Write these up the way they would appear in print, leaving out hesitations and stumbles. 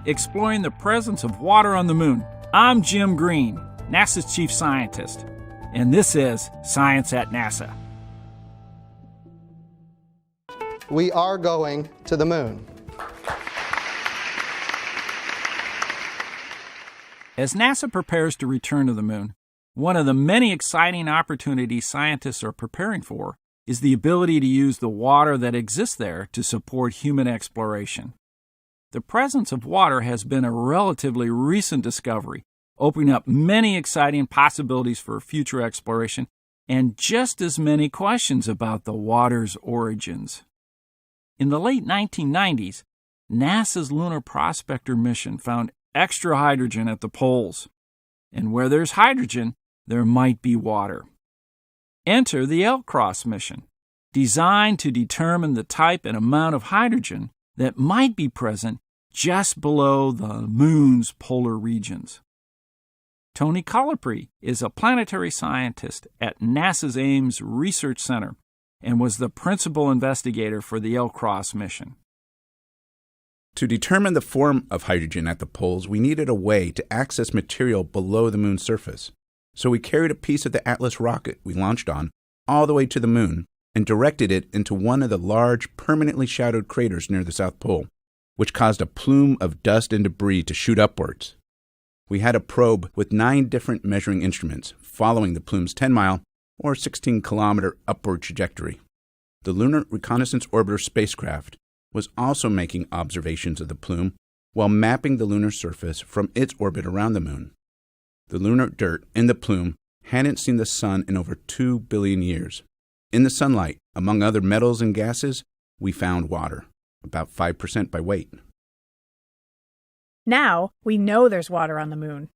exploring the presence of water on the moon. I'm Jim Green, NASA's chief scientist, and this is Science at NASA. We are going to the moon. As NASA prepares to return to the moon, one of the many exciting opportunities scientists are preparing for is the ability to use the water that exists there to support human exploration. The presence of water has been a relatively recent discovery, opening up many exciting possibilities for future exploration and just as many questions about the water's origins. In the late 1990s, NASA's Lunar Prospector mission found extra hydrogen at the poles. And where there's hydrogen, there might be water. Enter the LCROSS mission, designed to determine the type and amount of hydrogen that might be present just below the moon's polar regions. Tony Colipri is a planetary scientist at NASA's Ames Research Center and was the principal investigator for the LCROSS mission. To determine the form of hydrogen at the poles, we needed a way to access material below the moon's surface. So we carried a piece of the Atlas rocket we launched on all the way to the moon and directed it into one of the large, permanently shadowed craters near the South Pole, which caused a plume of dust and debris to shoot upwards. We had a probe with 9 different measuring instruments following the plume's 10-mile or 16-kilometer upward trajectory. The Lunar Reconnaissance Orbiter spacecraft was also making observations of the plume while mapping the lunar surface from its orbit around the moon. The lunar dirt in the plume hadn't seen the sun in over 2 billion years. In the sunlight, among other metals and gases, we found water, about 5% by weight. Now we know there's water on the moon.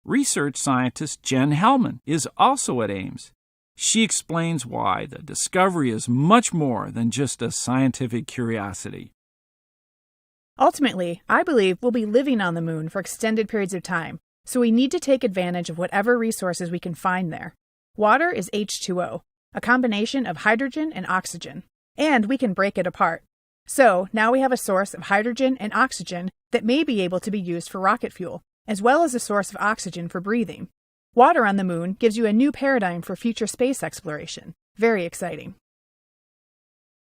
Research scientist Jen Hellman is also at Ames. She explains why the discovery is much more than just a scientific curiosity. Ultimately, I believe we'll be living on the moon for extended periods of time, so we need to take advantage of whatever resources we can find there. Water is H2O, a combination of hydrogen and oxygen, and we can break it apart. So now we have a source of hydrogen and oxygen that may be able to be used for rocket fuel, as well as a source of oxygen for breathing. Water on the moon gives you a new paradigm for future space exploration. Very exciting.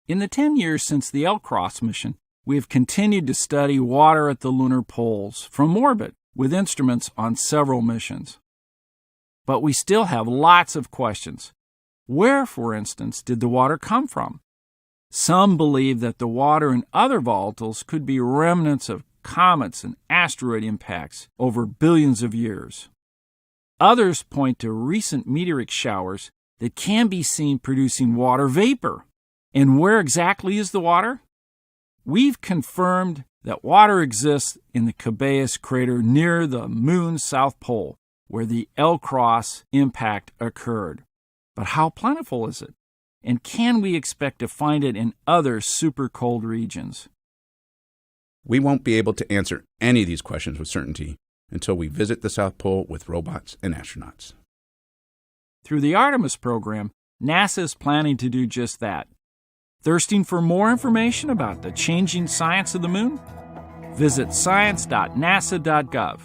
In the 10 years since the LCROSS mission, we have continued to study water at the lunar poles from orbit with instruments on several missions. But we still have lots of questions. Where, for instance, did the water come from? Some believe that the water in other volatiles could be remnants of comets and asteroid impacts over billions of years. Others point to recent meteoric showers that can be seen producing water vapor. And where exactly is the water? We've confirmed that water exists in the Cabeus crater near the moon's south pole, where the LCROSS impact occurred. But how plentiful is it? And can we expect to find it in other super cold regions? We won't be able to answer any of these questions with certainty until we visit the South Pole with robots and astronauts. Through the Artemis program, NASA is planning to do just that. Thirsting for more information about the changing science of the moon? Visit science.nasa.gov.